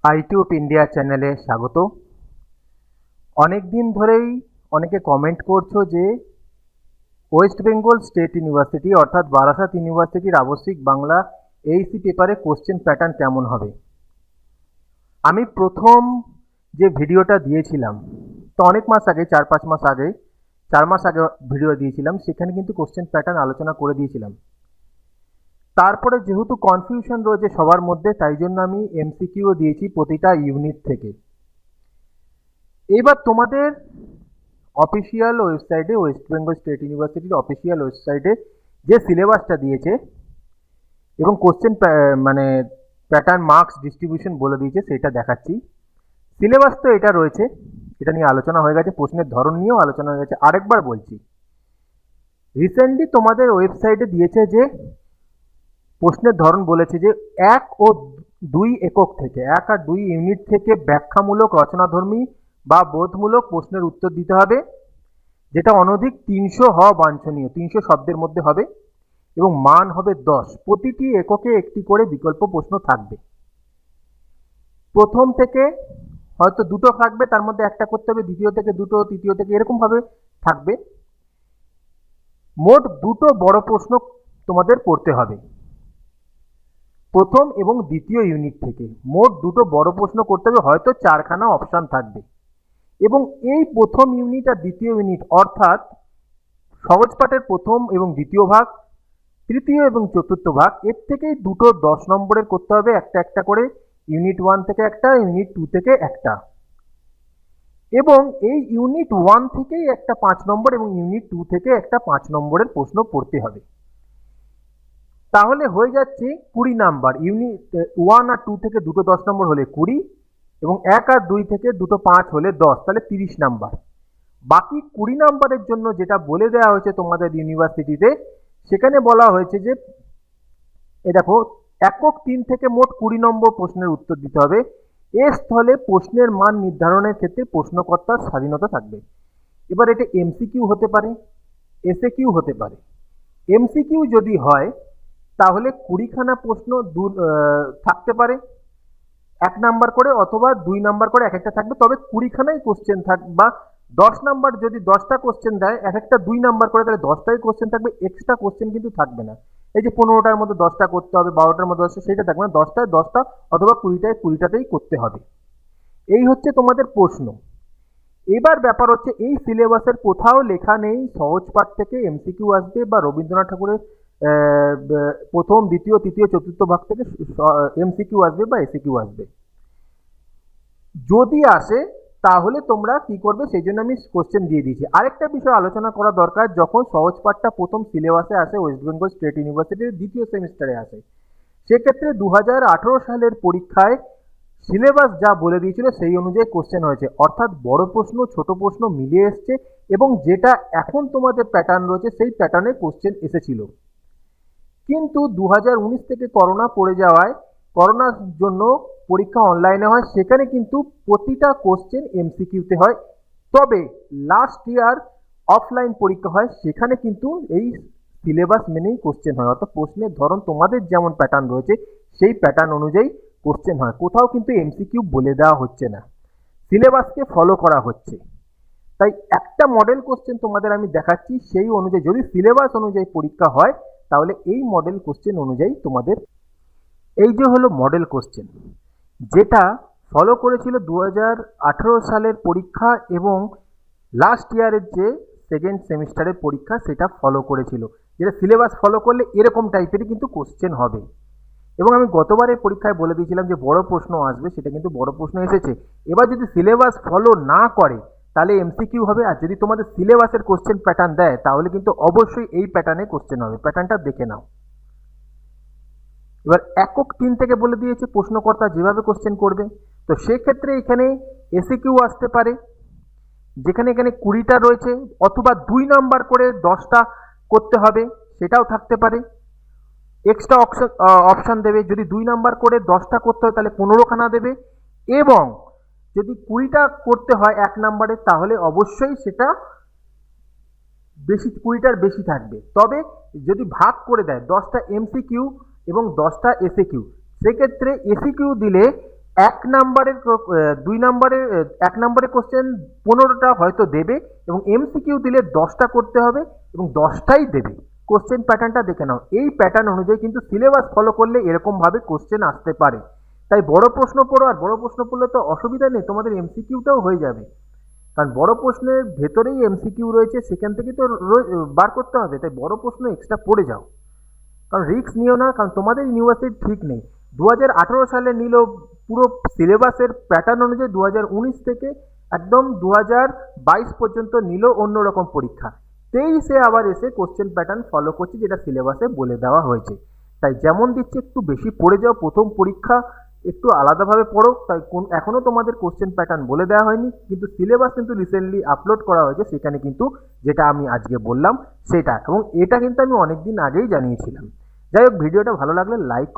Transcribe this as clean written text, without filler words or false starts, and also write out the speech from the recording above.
আইটিউব India চ্যানেলে স্বাগত। অনেক দিন ধরেই অনেকে কমেন্ট করছো যে ওয়েস্ট বেঙ্গল স্টেট ইউনিভার্সিটি অর্থাৎ বারাসাত ইউনিভার্সিটির আবশ্যিক বাংলা এইসি পেপারে কোশ্চেন প্যাটার্ন কেমন হবে। আমি প্রথম যে ভিডিওটা দিয়েছিলাম তো অনেক মাস আগে, 4 মাস আগে ভিডিও দিয়েছিলাম, সেখানে কিন্তু কোশ্চেন প্যাটার্ন আলোচনা করে দিয়েছিলাম। তারপরে যেহেতু কনফিউশন রয়েছে সবার মধ্যে, তাই জন্য আমি এমসিকিউও দিয়েছি প্রতিটা ইউনিট থেকে। এবার তোমাদের অফিসিয়াল ওয়েবসাইটে, ওয়েস্ট বেঙ্গল স্টেট ইউনিভার্সিটির অফিসিয়াল ওয়েবসাইটে যে সিলেবাসটা দিয়েছে এবং কোশ্চেন প্যাটার্ন মার্কস ডিস্ট্রিবিউশন বলে দিয়েছে, সেটা দেখাচ্ছি। সিলেবাস তো এটা রয়েছে, এটা নিয়ে আলোচনা হয়ে গেছে, প্রশ্নের ধরন নিয়েও আলোচনা হয়ে গেছে। আরেকবার বলছি, রিসেন্টলি তোমাদের ওয়েবসাইটে দিয়েছে যে প্রশ্নের ধরন বলেছে যে 1 ও 2 একক থেকে, 1 আর 2 ইউনিট থেকে ব্যাখ্যামূলক, রচনাধর্মী বা বোধমূলক প্রশ্নের উত্তর দিতে হবে, যেটা অনধিক 300 হওয়া বাঞ্ছনীয়, 300 শব্দের মধ্যে হবে এবং মান হবে 10। প্রতিটি এককে একটি করে বিকল্প প্রশ্ন থাকবে। প্রথম থেকে হয়তো দুটো থাকবে, তার মধ্যে একটা করতে হবে, দ্বিতীয় থেকে দুটো, তৃতীয় থেকে এরকমভাবে থাকবে। মোট দুটো বড় প্রশ্ন তোমাদের পড়তে হবে প্রথম এবং দ্বিতীয় ইউনিট থেকে। মোট দুটো বড় প্রশ্ন করতে হবে, হয়তো 4খানা অপশান থাকবে। এবং এই প্রথম ইউনিট আর দ্বিতীয় ইউনিট অর্থাৎ সহজ পাঠের প্রথম এবং দ্বিতীয় ভাগ, তৃতীয় এবং চতুর্থ ভাগ, এর থেকেই দুটো 10 নম্বরের করতে হবে, একটা একটা করে। ইউনিট 1 থেকে একটা, ইউনিট 2 থেকে একটা, এবং এই ইউনিট 1 থেকেই একটা 5 নম্বর এবং ইউনিট 2 থেকে একটা 5 নম্বরের প্রশ্ন পড়তে হবে। তাহলে হয়ে যাচ্ছে 20 নাম্বার। ইউনিট 1 আর 2 থেকে দুটো 10 নম্বর হলে 20, এবং 1 আর 2 থেকে দুটো 5 হলে 10, তাহলে 30 নাম্বার। বাকি 20 নাম্বারের জন্য যেটা বলে দেওয়া হয়েছে তোমাদের ইউনিভার্সিটিতে, সেখানে বলা হয়েছে যে দেখো, একক 3 থেকে মোট 20 নম্বর প্রশ্নের উত্তর দিতে হবে। এর স্থলে প্রশ্নের মান নির্ধারণের ক্ষেত্রে প্রশ্নকর্তার স্বাধীনতা থাকবে। এবার এটা এমসিকিউ হতে পারে, এসএকিউ হতে পারে। এমসিকিউ যদি হয় তাহলে 20খানা প্রশ্ন থাকতে পারে 1 নাম্বার করে, অথবা 2 নাম্বার করে এক একটা থাকবে, তবে 20খানাই কোশ্চেন থাকবে। বা 10 নাম্বার যদি 10টা কোশ্চেন দেয়, এক একটা 2 নাম্বার করে, তাহলে 10টাই কোশ্চেন থাকবে, এক্সট্রা কোশ্চেন কিন্তু থাকবে না। এই যে 15টার মধ্যে 10টা করতে হবে, 12টার মধ্যে 10টা, সেটা থাকবে না। 10টায় 10টা অথবা 20টায় 20টাতেই করতে হবে। এই হচ্ছে তোমাদের প্রশ্ন। এবার ব্যাপার হচ্ছে, এই সিলেবাসের কোথাও লেখা নেই সহজ পাঠ থেকে এমসিকিউ আসবে বা রবীন্দ্রনাথ ঠাকুরের প্রথম, দ্বিতীয়, তৃতীয়, চতুর্থ ভাগ থেকে এমসিকিউ আসবে বা এসিকিউ আসবে। যদি আসে তাহলে তোমরা কি করবে, সেই জন্য আমি কোশ্চেন দিয়ে দিয়েছি। আরেকটা বিষয় আলোচনা করা দরকার, যখন সহজ পাঠটা প্রথম সিলেবাসে আসে, ওয়েস্ট বেঙ্গল স্টেট ইউনিভার্সিটির দ্বিতীয় সেমিস্টারে আসে, সেক্ষেত্রে 2018 সালের পরীক্ষায় সিলেবাস যা বলে দিয়েছিল সেই অনুযায়ী কোশ্চেন হয়েছে, অর্থাৎ বড় প্রশ্ন ছোট প্রশ্ন মিলিয়ে এসছে, এবং যেটা এখন তোমাদের প্যাটার্ন রয়েছে সেই প্যাটার্নে কোশ্চেন এসেছিল। কিন্তু 2019 থেকে করোনা পড়ে যাওয়ায়, করোনার জন্য পরীক্ষা অনলাইনে হয়, সেখানে কিন্তু প্রতিটা কোশ্চেন এমসিকিউতে হয়। তবে লাস্ট ইয়ার অফলাইন পরীক্ষা হয়, সেখানে কিন্তু এই সিলেবাস মেনেই কোশ্চেন হয়, অর্থাৎ প্রশ্নের ধরন তোমাদের যেমন প্যাটার্ন রয়েছে সেই প্যাটার্ন অনুযায়ী কোশ্চেন হয়। কোথাও কিন্তু এমসিকিউ বলে দেওয়া হচ্ছে না, সিলেবাসকে ফলো করা হচ্ছে। তাই একটা মডেল কোশ্চেন তোমাদের আমি দেখাচ্ছি, সেই অনুযায়ী যদি সিলেবাস অনুযায়ী পরীক্ষা হয় তাহলে এই মডেল কোশ্চেন অনুযায়ী তোমাদের, এই যে হলো মডেল কোশ্চেন, যেটা ফলো করেছিল 2018 সালের পরীক্ষা এবং লাস্ট ইয়ারের যে সেকেন্ড সেমিস্টারের পরীক্ষা, সেটা ফলো করেছিল। যেটা সিলেবাস ফলো করলে এরকম টাইপেরই কিন্তু কোশ্চেন হবে। এবং আমি গতবারের পরীক্ষায় বলে দিয়েছিলাম যে বড় প্রশ্ন আসবে, সেটা কিন্তু বড় প্রশ্ন এসেছে। এবার যদি সিলেবাস ফলো না করে তাহলে এমসিকিউ হবে, আর যদি তোমাদের সিলেবাসের কোশ্চেন প্যাটার্ন দেয় তাহলে কিন্তু অবশ্যই এই প্যাটার্নে কোশ্চেন হবে। প্যাটার্নটা দেখে নাও। এবার একক 3 থেকে বলে দিয়েছে প্রশ্নকর্তা যেভাবে কোশ্চেন করবে, তো সেক্ষেত্রে এখানে এসিকিউ আসতে পারে, যেখানে এখানে 20টা রয়েছে, অথবা 2 নাম্বার করে 10টা করতে হবে, সেটাও থাকতে পারে। এক্সট্রা অপশান দেবে, যদি 2 নাম্বার করে 10টা করতে হয় তাহলে 15খানা দেবে, এবং যদি 20টা করতে হয় 1 নাম্বারে তাহলে অবশ্যই সেটা বেশি, 20টার বেশি থাকবে। তবে যদি ভাগ করে দেয় 10টা এমসিকিউ এবং 10টা এসিকিউ, সেক্ষেত্রে এসিকিউ দিলে এক নম্বরের কোশ্চেন 15টা হয়তো দেবে এবং এমসিকিউ দিলে 10টা করতে হবে এবং 10টাই দেবে। কোশ্চেন প্যাটার্নটা দেখে নাও, এই প্যাটার্ন অনুযায়ী কিন্তু সিলেবাস ফলো করলে এরকমভাবে কোশ্চেন আসতে পারে। তাই বড় প্রশ্ন পড়ো, আর বড় প্রশ্ন পড়লে তো অসুবিধা নেই, তোমাদের এমসিকিউটাও হয়ে যাবে। কারণ বড় প্রশ্নের ভেতরেই এমসিকিউ রয়েছে, সেখান থেকে তো বার করতে হবে। তাই বড় প্রশ্ন এক্সট্রা পড়ে যাও, কারণ রিস্ক নিও না, কারণ তোমাদের ইউনিভার্সিটি ঠিক নেই। 2018 সালে নিল পুরো সিলেবাসের প্যাটার্ন অনুযায়ী, 2019 থেকে একদম 2022 পর্যন্ত নিল অন্যরকম পরীক্ষা। 23-এ আবার এসে কোশ্চেন প্যাটার্ন ফলো করছে, যেটা সিলেবাসে বলে দেওয়া হয়েছে। তাই যেমন দিচ্ছে একটু বেশি পড়ে যাও, প্রথম পরীক্ষা একটু আলাদাভাবে পড়ো। তাই এখনো তোমাদের কোশ্চেন প্যাটার্ন বলে দেওয়া হয়নি, কিন্তু সিলেবাস কিন্তু রিসেন্টলি আপলোড করা হয়েছে, সেখানে কিন্তু যেটা আমি আজকে বললাম সেটা, এবং এটা কিন্তু আমি অনেকদিন আগেই জানিয়েছিলাম। যাই হোক, ভিডিওটা ভালো লাগলে লাইক